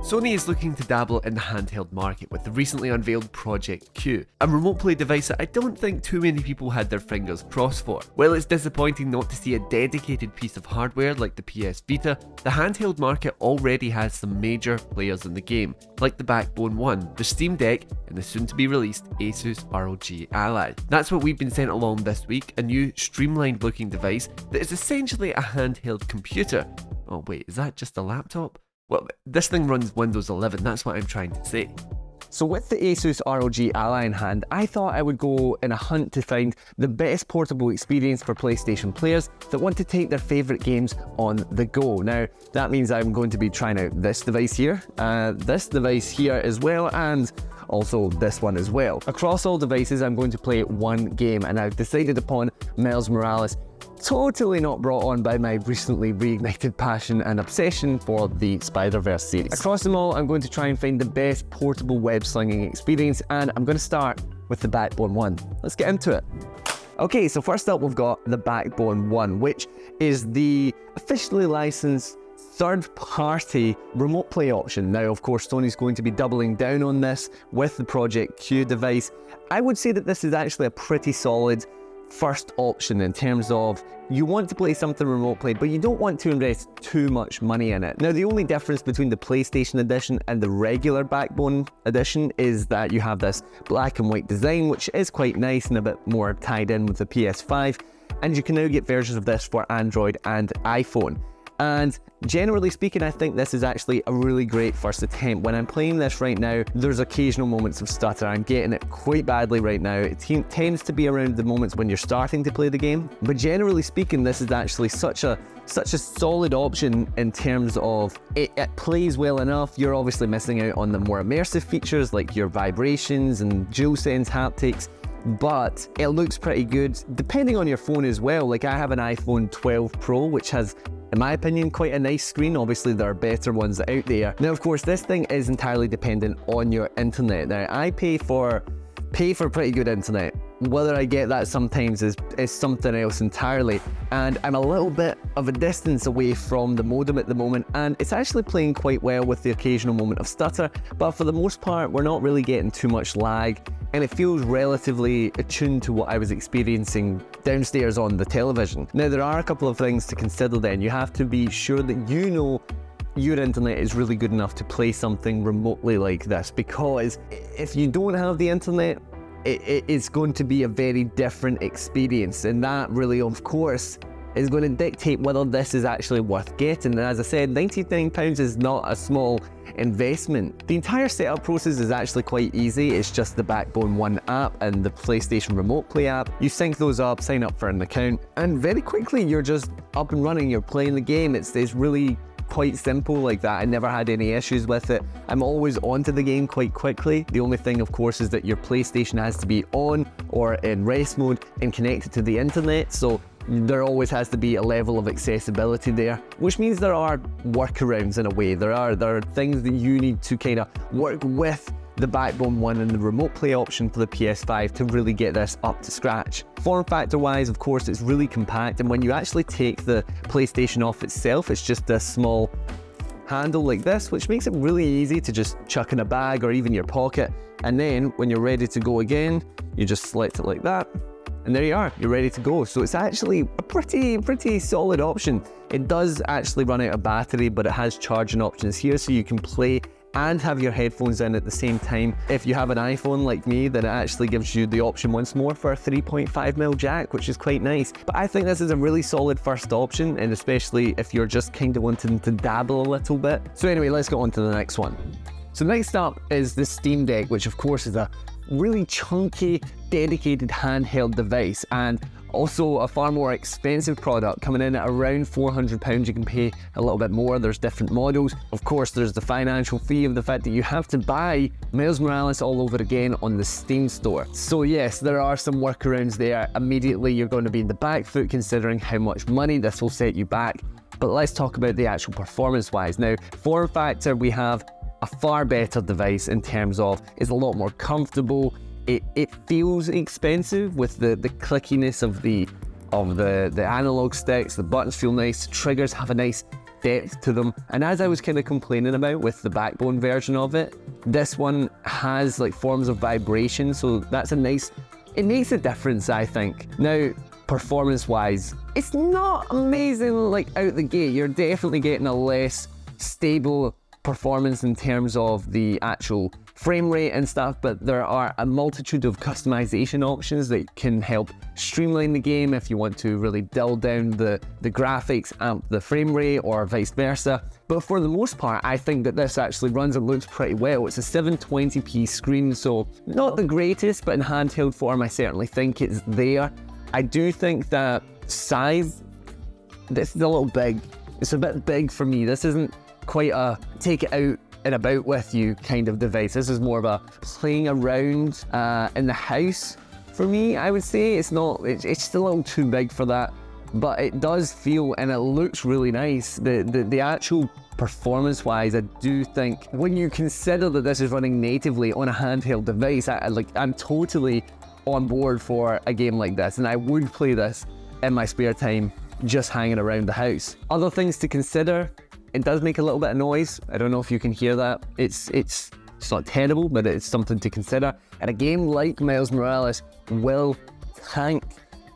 Sony is looking to dabble in the handheld market with the recently unveiled Project Q, a remote play device that I don't think too many people had their fingers crossed for. While it's disappointing not to see a dedicated piece of hardware like the PS Vita, the handheld market already has some major players in the game, like the Backbone One, the Steam Deck, and the soon-to-be released Asus ROG Ally. That's what we've been sent along this week, a new streamlined-looking device that is essentially a handheld computer. Oh wait, is that just a laptop? Well, this thing runs Windows 11, that's what I'm trying to say. So with the Asus ROG Ally in hand, I thought I would go in a hunt to find the best portable experience for PlayStation players that want to take their favourite games on the go. Now, that means I'm going to be trying out this device here as well, and also this one as well. Across all devices, I'm going to play one game, and I've decided upon Miles Morales, totally not brought on by my recently reignited passion and obsession for the Spider-Verse series. Across them all, I'm going to try and find the best portable web slinging experience, and I'm going to start with the Backbone One. Let's get into it. Okay, so first up we've got the Backbone One, which is the officially licensed third-party remote play option. Now, of course, Sony's going to be doubling down on this with the Project Q device. I would say that this is actually a pretty solid first option in terms of you want to play something remote play, but you don't want to invest too much money in it. Now, the only difference between the PlayStation edition and the regular Backbone edition is that you have this black and white design, which is quite nice and a bit more tied in with the PS5, and you can now get versions of this for Android and iPhone. And generally speaking, I think this is actually a really great first attempt. When I'm playing this right now, there's occasional moments of stutter. I'm getting it quite badly right now. It tends to be around the moments when you're starting to play the game. But generally speaking, this is actually such a solid option in terms of it plays well enough. You're obviously missing out on the more immersive features like your vibrations and DualSense haptics, but it looks pretty good depending on your phone as well. Like, I have an iPhone 12 Pro, which has, in my opinion, quite a nice screen. Obviously, there are better ones out there. Now, of course, this thing is entirely dependent on your internet. Now, I pay for pretty good internet. Whether I get that sometimes is something else entirely. And I'm a little bit of a distance away from the modem at the moment, and it's actually playing quite well with the occasional moment of stutter, but for the most part, we're not really getting too much lag, and it feels relatively attuned to what I was experiencing downstairs on the television. Now, there are a couple of things to consider then. You have to be sure that you know your internet is really good enough to play something remotely like this, because if you don't have the internet, it's going to be a very different experience, and that really, of course, is going to dictate whether this is actually worth getting. And as I said, £99 is not a small investment. The entire setup process is actually quite easy. It's just the Backbone One app and the PlayStation Remote Play app. You sync those up, sign up for an account, and very quickly you're just up and running. You're playing the game. It's really quite simple like that. I never had any issues with it. I'm always onto the game quite quickly. The only thing, of course, is that your PlayStation has to be on or in rest mode and connected to the internet, so there always has to be a level of accessibility there, which means there are workarounds in a way. There are things that you need to kind of work with the Backbone One and the remote play option for the PS5 to really get this up to scratch. Form factor wise, of course, it's really compact, and when you actually take the PlayStation off itself, it's just a small handle like this, which makes it really easy to just chuck in a bag or even your pocket. And then when you're ready to go again, you just select it like that, and there you are, you're ready to go. So it's actually a pretty solid option. It does actually run out of battery, but it has charging options here, so you can play and have your headphones in at the same time. If you have an iPhone like me, then it actually gives you the option once more for a 3.5mm jack, which is quite nice. But I think this is a really solid first option, and especially if you're just kind of wanting to dabble a little bit. So anyway, let's go on to the next one. So next up is the Steam Deck, which of course is a really chunky, dedicated handheld device, and also a far more expensive product, coming in at around £400. You can pay a little bit more. There's different models. Of course, there's the financial fee of the fact that you have to buy Miles Morales all over again on the Steam store. So yes, there are some workarounds there. Immediately, you're going to be in the back foot considering how much money this will set you back. But let's talk about the actual performance-wise. Now, form factor, we have a far better device in terms of it's a lot more comfortable. It feels expensive with the clickiness of the analog sticks. The buttons feel nice. The triggers have a nice depth to them. And as I was kind of complaining about with the backbone version of it, this one has like forms of vibration, so that's a nice, it makes a difference, I think. Now, performance-wise, it's not amazing like out the gate. You're definitely getting a less stable performance in terms of the actual frame rate and stuff, but there are a multitude of customization options that can help streamline the game if you want to really dull down the graphics, amp the frame rate, or vice versa. But for the most part, I think that this actually runs and looks pretty well. It's a 720p screen, so not the greatest, but in handheld form, I certainly think it's there. I do think that size, this is a little big. It's a bit big for me. This isn't quite a take it out and about with you kind of device. This is more of a playing around in the house for me, I would say. It's just a little too big for that, but it does feel and it looks really nice. The actual performance wise, I do think when you consider that this is running natively on a handheld device, I'm totally on board for a game like this, and I would play this in my spare time just hanging around the house. Other things to consider: it does make a little bit of noise. I don't know if you can hear that. It's not terrible, but it's something to consider. And a game like Miles Morales will tank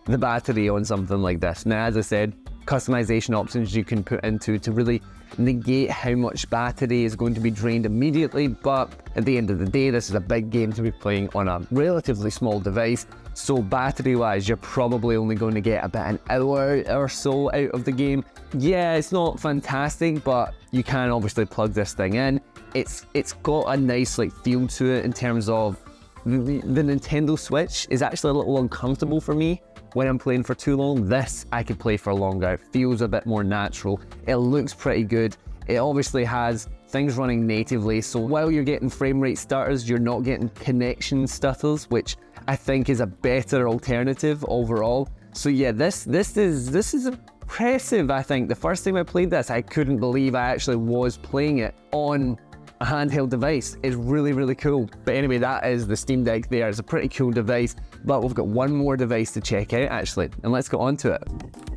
the battery on something like this. Now, as I said, customization options you can put into to really negate how much battery is going to be drained immediately, but at the end of the day, this is a big game to be playing on a relatively small device, so battery wise, you're probably only going to get about an hour or so out of the game. Yeah, it's not fantastic, but you can obviously plug this thing in. It's got a nice like feel to it in terms of the Nintendo Switch is actually a little uncomfortable for me when I'm playing for too long. This I could play for longer. It feels a bit more natural. It looks pretty good. It obviously has things running natively, so while you're getting frame rate stutters, you're not getting connection stutters, which I think is a better alternative overall. So yeah, this is impressive. I think the first time I played this, I couldn't believe I actually was playing it on a handheld device. Is really, really cool. But anyway, that is the Steam Deck there. It's a pretty cool device, but we've got one more device to check out actually, and let's get on to it.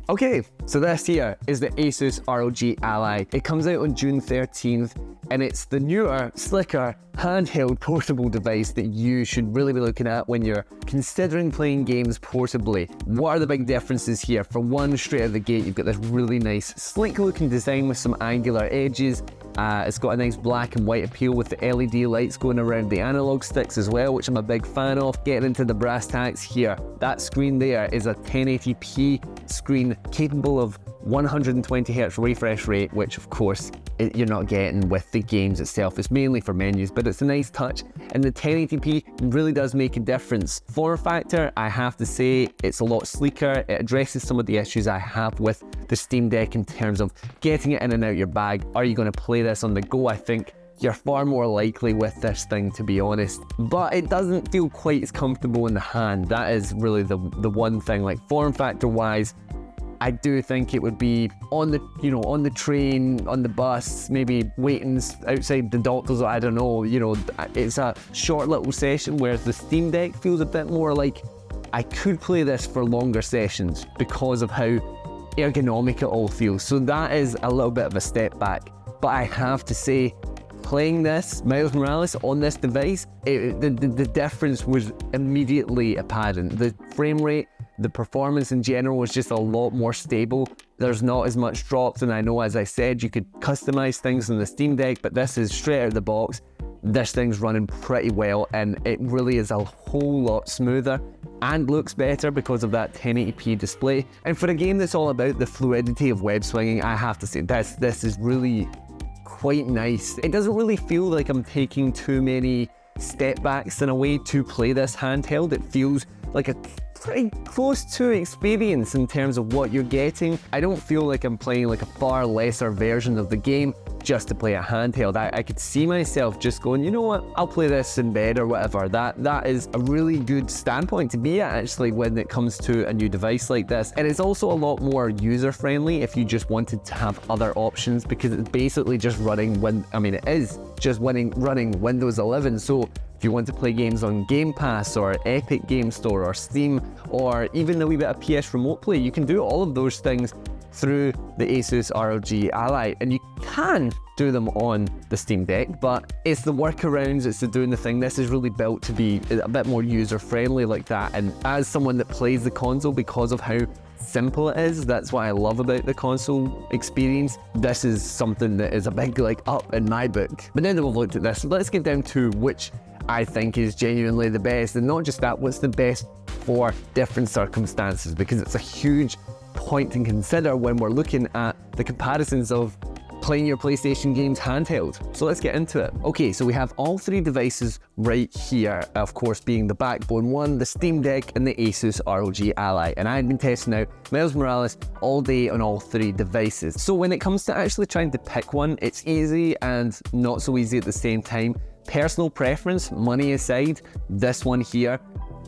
Okay, so this here is the Asus ROG Ally. It comes out on June 13th, and it's the newer, slicker, handheld portable device that you should really be looking at when you're considering playing games portably. What are the big differences here? For one, straight out of the gate, you've got this really nice, sleek looking design with some angular edges. It's got a nice black and white appeal with the LED lights going around the analog sticks as well, which I'm a big fan of. Getting into the brass tacks here, that screen there is a 1080p screen capable of 120Hz refresh rate, which of course you're not getting with the games itself. It's mainly for menus, but it's a nice touch, and the 1080p really does make a difference. Form factor, I have to say, it's a lot sleeker. It addresses some of the issues I have with the Steam Deck in terms of getting it in and out your bag. Are you going to play this on the go? I think you're far more likely with this thing, to be honest, but it doesn't feel quite as comfortable in the hand. That is really the one thing. Like form factor wise, I do think it would be on the, on the train, on the bus, maybe waiting outside the doctor's, I don't know, it's a short little session, whereas the Steam Deck feels a bit more like I could play this for longer sessions because of how ergonomic it all feels. So that is a little bit of a step back, but I have to say, playing this Miles Morales on this device, the difference was immediately apparent. The frame rate, the performance in general was just a lot more stable. There's not as much drops, and I know, as I said, you could customize things in the Steam Deck, but this is straight out of the box. This thing's running pretty well, and it really is a whole lot smoother and looks better because of that 1080p display. And for a game that's all about the fluidity of web swinging, I have to say this is really quite nice. It doesn't really feel like I'm taking too many step backs in a way to play this handheld. It feels like a pretty close to experience in terms of what you're getting. I don't feel like I'm playing like a far lesser version of the game just to play a handheld. I could see myself just going, you know what, I'll play this in bed or whatever. That is a really good standpoint to be at actually when it comes to a new device like this. And it's also a lot more user friendly if you just wanted to have other options, because it's basically just running it is just running Windows 11. So if you want to play games on Game Pass or Epic Game Store or Steam, or even a wee bit of PS Remote Play, you can do all of those things through the Asus ROG Ally, and you can do them on the Steam Deck, but it's the workarounds, it's the doing the thing. This is really built to be a bit more user-friendly like that, and as someone that plays the console, because of how simple it is, that's what I love about the console experience. This is something that is a big up in my book. But now that we've looked at this, let's get down to which I think is genuinely the best, and not just that, what's the best for different circumstances, because it's a huge point to consider when we're looking at the comparisons of playing your PlayStation games handheld. So let's get into it. Okay, so we have all three devices right here, of course being the Backbone one, the Steam Deck, and the Asus ROG Ally. And I've been testing out Miles Morales all day on all three devices. So when it comes to actually trying to pick one, it's easy and not so easy at the same time. Personal preference, money aside, this one here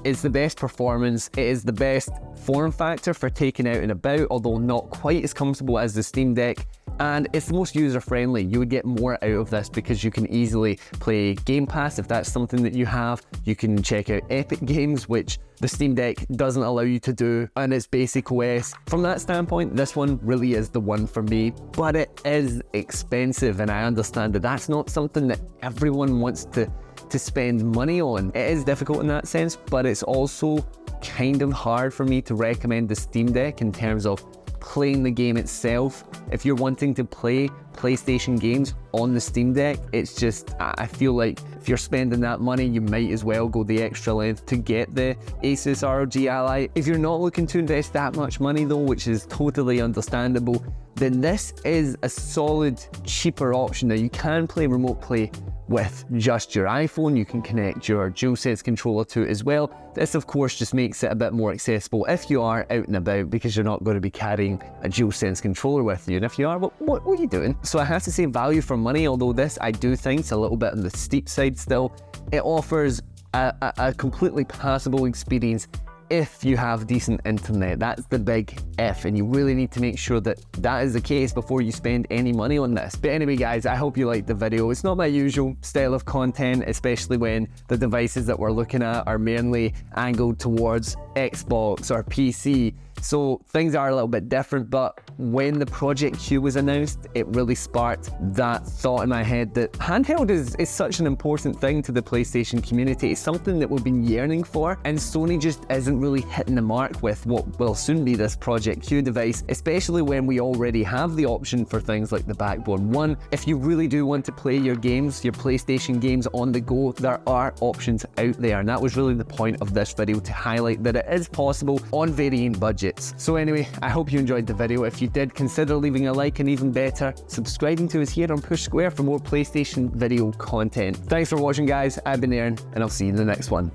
is the best performance. It is the best form factor for taking out and about, although not quite as comfortable as the Steam Deck. And it's the most user-friendly. You would get more out of this because you can easily play Game Pass if that's something that you have. You can check out Epic Games, which the Steam Deck doesn't allow you to do, and its basic OS. From that standpoint, this one really is the one for me, but it is expensive, and I understand that that's not something that everyone wants to spend money on. It is difficult in that sense, but it's also kind of hard for me to recommend the Steam Deck in terms of playing the game itself. If you're wanting to play PlayStation games on the Steam Deck, it's just, I feel like if you're spending that money, you might as well go the extra length to get the Asus ROG Ally. If you're not looking to invest that much money though, which is totally understandable, then this is a solid, cheaper option. Now you can play remote play with just your iPhone. You can connect your DualSense controller to it as well. This of course just makes it a bit more accessible if you are out and about, because you're not going to be carrying a DualSense controller with you. And if you are, well, what are you doing? So I have to say value for money, although this I do think is a little bit on the steep side still. It offers a completely passable experience if you have decent internet. That's the big if, and you really need to make sure that that is the case before you spend any money on this. But anyway guys, I hope you liked the video. It's not my usual style of content, especially when the devices that we're looking at are mainly angled towards Xbox or PC. So things are a little bit different, but when the Project Q was announced, it really sparked that thought in my head that handheld is such an important thing to the PlayStation community. It's something that we've been yearning for, and Sony just isn't really hitting the mark with what will soon be this Project Q device, especially when we already have the option for things like the Backbone 1. If you really do want to play your games, your PlayStation games on the go, there are options out there, and that was really the point of this video, to highlight that it is possible on varying budgets. So anyway, I hope you enjoyed the video. If you did, consider leaving a like, and even better, subscribing to us here on Push Square for more PlayStation video content. Thanks for watching guys, I've been Aaron, and I'll see you in the next one.